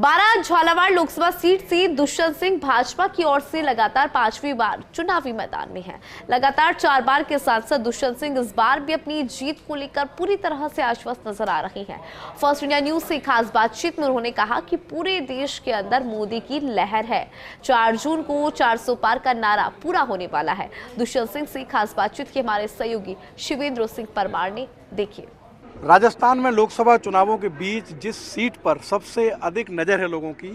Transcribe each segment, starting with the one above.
Baran Jhalawar Lok Sabha seat से दुष्यंत सिंह भाजपा की ओर से लगातार पांचवी बार चुनावी मैदान में हैं। लगातार 4 बार के सांसद दुष्यंत सिंह इस बार भी अपनी जीत को लेकर पूरी तरह से आश्वस्त नजर आ रहे हैं। फर्स्ट इंडिया न्यूज से खास बातचीत में उन्होंने कहा कि पूरे देश के अंदर मोदी की लहर है। 4 जून को 400 पार का नारा पूरा होने वाला है। दुष्यंत सिंह से खास बातचीत के हमारे सहयोगी शिवेंद्र सिंह परमार ने देखिए। राजस्थान में लोकसभा चुनावों के बीच जिस सीट पर सबसे अधिक नज़र है लोगों की,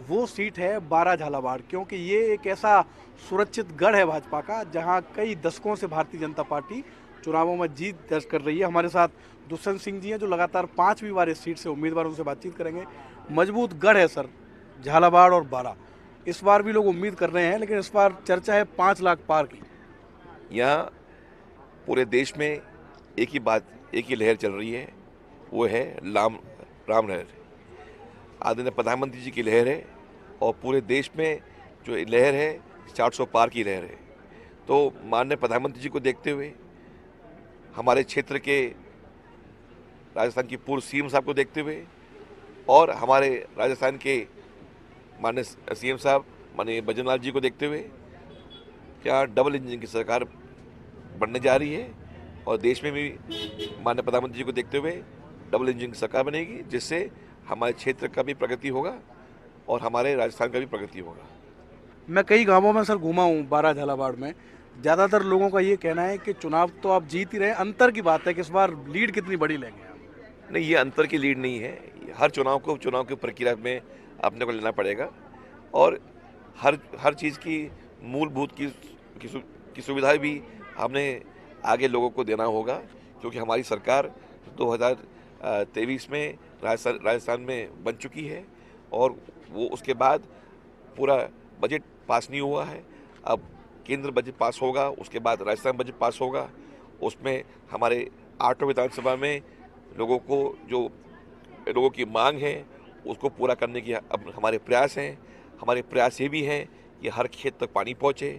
वो सीट है बारां झालावाड़, क्योंकि ये एक ऐसा सुरक्षित गढ़ है भाजपा का, जहां कई दशकों से भारतीय जनता पार्टी चुनावों में जीत दर्ज कर रही है। हमारे साथ दुष्यंत सिंह जी हैं, जो लगातार 5वीं बार इस सीट से उम्मीदवारों से बातचीत करेंगे। मजबूत गढ़ है सर, झालावाड़ और बारां। इस बार भी लोग उम्मीद कर रहे हैं, लेकिन इस बार चर्चा है 5 लाख पार की। यहाँ पूरे देश में एक ही लहर चल रही है, वो है राम लहर। आदरणीय प्रधानमंत्री जी की लहर है और पूरे देश में जो लहर है 400 पार की लहर है। तो माननीय प्रधानमंत्री जी को देखते हुए, हमारे क्षेत्र के राजस्थान की पूर्व सीएम साहब को देखते हुए और हमारे राजस्थान के माननीय सीएम साहब माननीय बजरंग लाल जी को देखते हुए, क्या डबल इंजन की सरकार बनने जा रही है और देश में भी माननीय प्रधानमंत्री जी को देखते हुए डबल इंजन की सरकार बनेगी, जिससे हमारे क्षेत्र का भी प्रगति होगा और हमारे राजस्थान का भी प्रगति होगा। मैं कई गांवों में सर घूमा हूँ बारां झालावाड़ में। ज़्यादातर लोगों का ये कहना है कि चुनाव तो आप जीत ही रहे हैं, अंतर की बात है कि इस बार लीड कितनी बड़ी लेंगे आप। नहीं, ये अंतर की लीड नहीं है। हर चुनाव की प्रक्रिया में अपने को लेना पड़ेगा और हर चीज़ की मूलभूत की सुविधा भी हमने आगे लोगों को देना होगा, क्योंकि हमारी सरकार 2023 में राजस्थान में बन चुकी है और वो उसके बाद पूरा बजट पास नहीं हुआ है। अब केंद्र बजट पास होगा, उसके बाद राजस्थान बजट पास होगा। उसमें हमारे 8 विधानसभा में लोगों की मांग है, उसको पूरा करने की अब हमारे प्रयास हैं। हमारे प्रयास ये भी हैं कि हर खेत तक पानी पहुँचे।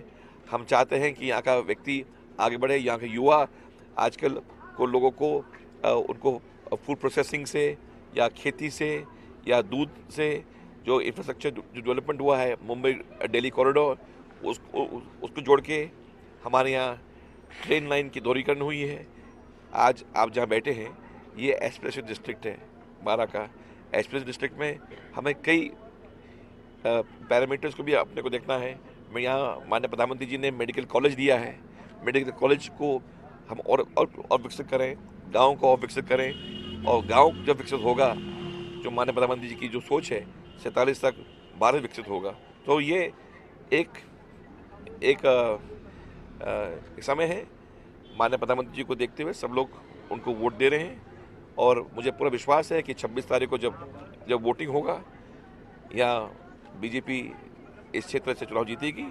हम चाहते हैं कि यहाँ का व्यक्ति आगे बढ़े। यहाँ के युवा आजकल को लोगों को उनको फूड प्रोसेसिंग से या खेती से या दूध से जो इंफ्रास्ट्रक्चर जो डेवलपमेंट हुआ है, मुंबई दिल्ली कॉरिडोर, उसको जोड़ के हमारे यहाँ ट्रेन लाइन की दोहरीकरण हुई है। आज आप जहाँ बैठे हैं, ये एक्सप्रेस डिस्ट्रिक्ट है बारां का। एक्सप्रेस डिस्ट्रिक्ट में हमें कई पैरामीटर्स को भी अपने को देखना है। मैं यहाँ माननीय प्रधानमंत्री जी ने मेडिकल कॉलेज दिया है, मेडिकल कॉलेज को हम और विकसित करें, गांव को और विकसित करें। और गांव जब विकसित होगा, जो माननीय प्रधानमंत्री जी की जो सोच है 47 तक भारत विकसित होगा। तो ये एक समय है। माननीय प्रधानमंत्री जी को देखते हुए सब लोग उनको वोट दे रहे हैं और मुझे पूरा विश्वास है कि 26 तारीख को जब वोटिंग होगा, या बीजेपी इस क्षेत्र से चुनाव जीतेगी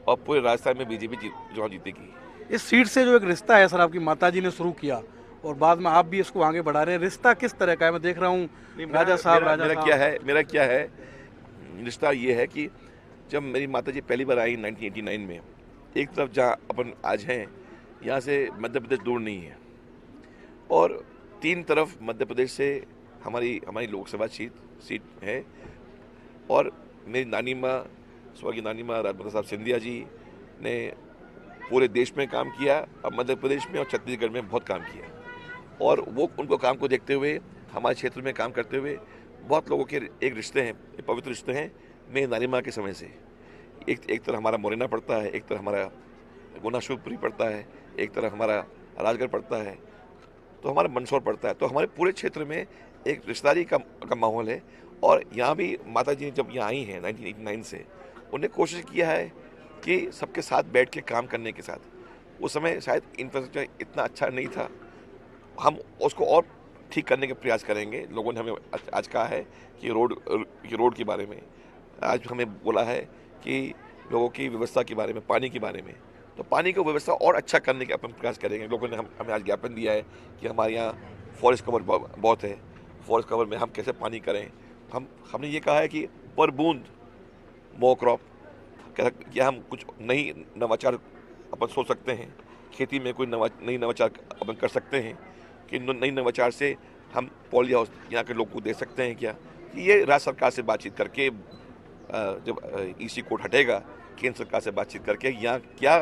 और पूरे राजस्थान में बीजेपी चुनाव जीतेगी। इस सीट से जो एक रिश्ता है सर, आपकी माताजी ने शुरू किया और बाद में आप भी इसको आगे बढ़ा रहे हैं, रिश्ता किस तरह का है? मैं देख रहा हूँ मेरा क्या है रिश्ता ये है कि जब मेरी माताजी पहली बार आई 1989 में, एक तरफ जहाँ अपन आज हैं, यहाँ से मध्य प्रदेश दूर नहीं है और 3 तरफ मध्य प्रदेश से हमारी लोकसभा सीट है। और मेरी नानी माँ, स्वर्गीय नानी माँ राजमाता साहब सिंधिया जी ने पूरे देश में काम किया और मध्य प्रदेश में और छत्तीसगढ़ में बहुत काम किया, और वो उनको काम को देखते हुए हमारे क्षेत्र में काम करते हुए बहुत लोगों के एक रिश्ते हैं, एक पवित्र रिश्ते हैं। मेरी नानी माँ के समय से एक तरह हमारा मोरेना पड़ता है, एक तरह हमारा गुना शिवपुरी पड़ता है, एक तरह हमारा राजगढ़ पड़ता है, तो हमारा मंदसौर पड़ता है। तो हमारे पूरे क्षेत्र में एक रिश्तेदारी का माहौल है। और यहाँ भी माता जी जब यहाँ आई हैं 1989 से, उन्हें कोशिश किया है कि सबके साथ बैठ के काम करने के साथ। उस समय शायद इंफ्रास्ट्रक्चर इतना अच्छा नहीं था, हम उसको और ठीक करने के प्रयास करेंगे। लोगों ने हमें आज कहा है कि रोड के बारे में, आज हमें बोला है कि लोगों की व्यवस्था के बारे में, पानी के बारे में, तो पानी की व्यवस्था और अच्छा करने के अपन प्रयास करेंगे। लोगों ने हमें आज ज्ञापन दिया है कि हमारे यहाँ फॉरेस्ट कवर बहुत है, फॉरेस्ट कवर में हम कैसे पानी करें। हमने ये कहा है कि पर बूंद मोर क्रॉप, क्या हम कुछ नई नवाचार अपन सोच सकते हैं, खेती में कोई नई नवाचार अपन कर सकते हैं कि नई नवाचार से हम पॉली हाउस यहाँ के लोगों को दे सकते हैं क्या। कि ये राज्य सरकार से बातचीत करके जब ईसी कोड हटेगा, केंद्र सरकार से बातचीत करके यहाँ क्या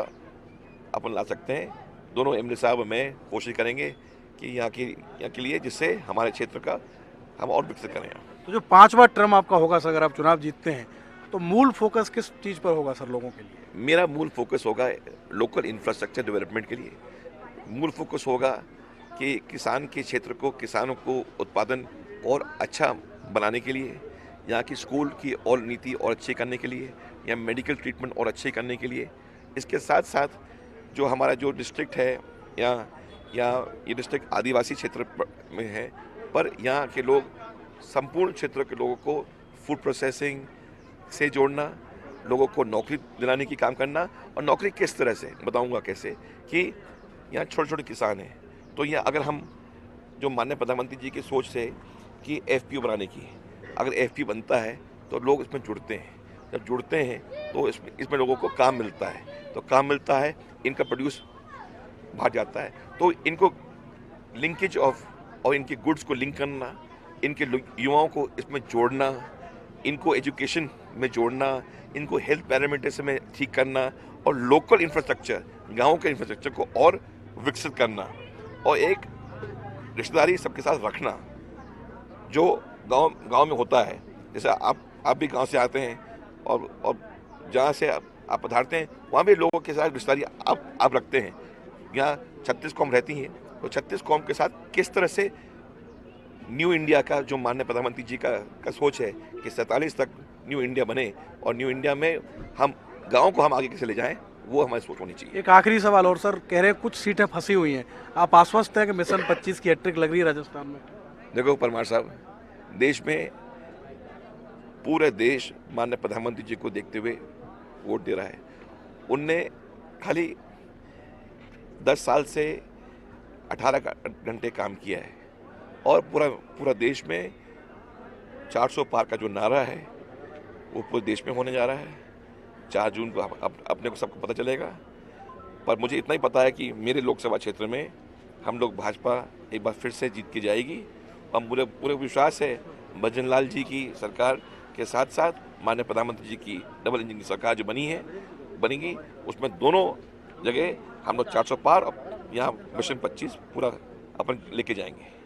अपन ला सकते हैं। दोनों एमएलए साहब में कोशिश करेंगे कि यहाँ के लिए, जिससे हमारे क्षेत्र का हम और विकसित करें। तो जो 5वां टर्म आपका होगा सर, अगर आप चुनाव जीतते हैं तो मूल फोकस किस चीज़ पर होगा सर लोगों के लिए? मेरा मूल फोकस होगा लोकल इंफ्रास्ट्रक्चर डेवलपमेंट के लिए। मूल फोकस होगा कि किसान के क्षेत्र को, किसानों को उत्पादन और अच्छा बनाने के लिए, यहाँ की स्कूल की और नीति और अच्छी करने के लिए, या मेडिकल ट्रीटमेंट और अच्छे करने के लिए। इसके साथ साथ जो हमारा जो डिस्ट्रिक्ट है या ये डिस्ट्रिक्ट आदिवासी क्षेत्र में है, पर यहाँ के लोग, संपूर्ण क्षेत्र के लोगों को फूड प्रोसेसिंग से जोड़ना, लोगों को नौकरी दिलाने की काम करना। और नौकरी किस तरह से बताऊंगा कैसे, कि यहाँ छोटे छोटे किसान हैं, तो यहाँ अगर हम जो माननीय प्रधानमंत्री जी की सोच से कि एफपीओ बनाने की, अगर एफपीओ बनता है तो लोग इसमें जुड़ते हैं। जब जुड़ते हैं तो इसमें लोगों को काम मिलता है, तो काम मिलता है, इनका प्रोड्यूस बाहर जाता है। तो इनको लिंकेज और इनके गुड्स को लिंक करना, इनके युवाओं को इसमें जोड़ना, इनको एजुकेशन में जोड़ना, इनको हेल्थ पैरामीटर्स में ठीक करना, और लोकल इंफ्रास्ट्रक्चर, गाँव के इंफ्रास्ट्रक्चर को और विकसित करना, और एक रिश्तेदारी सबके साथ रखना जो गांव में होता है। जैसे आप भी गांव से आते हैं, और जहाँ से आप पधारते हैं वहाँ भी लोगों के साथ रिश्तेदारी आप रखते हैं। यहाँ 36 कौम रहती हैं, तो 36 कौम के साथ किस तरह से न्यू इंडिया का, जो माननीय प्रधानमंत्री जी का सोच है कि 47 तक न्यू इंडिया बने, और न्यू इंडिया में हम गाँव को हम आगे कैसे ले जाएं, वो हमारी सोच होनी चाहिए। एक आखिरी सवाल और सर, कह रहे हैं कुछ सीटें फंसी हुई हैं, आप आश्वस्त हैं कि मिशन 25 की हैट्रिक लग रही है राजस्थान में? देखो परमार साहब, देश में पूरे देश माननीय प्रधानमंत्री जी को देखते हुए वोट दे रहा है। उनने खाली 10 साल से 18 घंटे काम किया है, और पूरा देश में 400 पार का जो नारा है वो पूरे देश में होने जा रहा है। 4 जून को अपने को सबको पता चलेगा। पर मुझे इतना ही पता है कि मेरे लोकसभा क्षेत्र में हम लोग भाजपा एक बार फिर से जीत के जाएगी, और मुझे पूरे विश्वास है भजन लाल जी की सरकार के साथ साथ माननीय प्रधानमंत्री जी की डबल इंजन की सरकार जो बनेगी, उसमें दोनों जगह हम लोग 400 पार, और यहाँ मिशन 25 पूरा अपन लेके जाएंगे।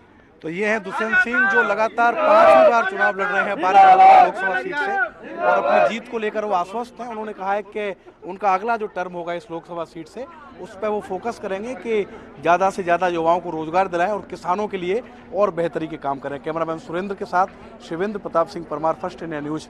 तो ये हैं दुष्यंत सिंह, जो लगातार 5वीं बार चुनाव लड़ रहे हैं 12 झालावाड़ लोकसभा सीट से, और अपनी जीत को लेकर वो आश्वस्त हैं। उन्होंने कहा है कि उनका अगला जो टर्म होगा इस लोकसभा सीट से, उस पर वो फोकस करेंगे कि ज़्यादा से ज़्यादा युवाओं को रोजगार दिलाएं और किसानों के लिए और बेहतरी के काम करें। कैमरामैन सुरेंद्र के साथ Shivendra Pratap Singh Parmar, first India news.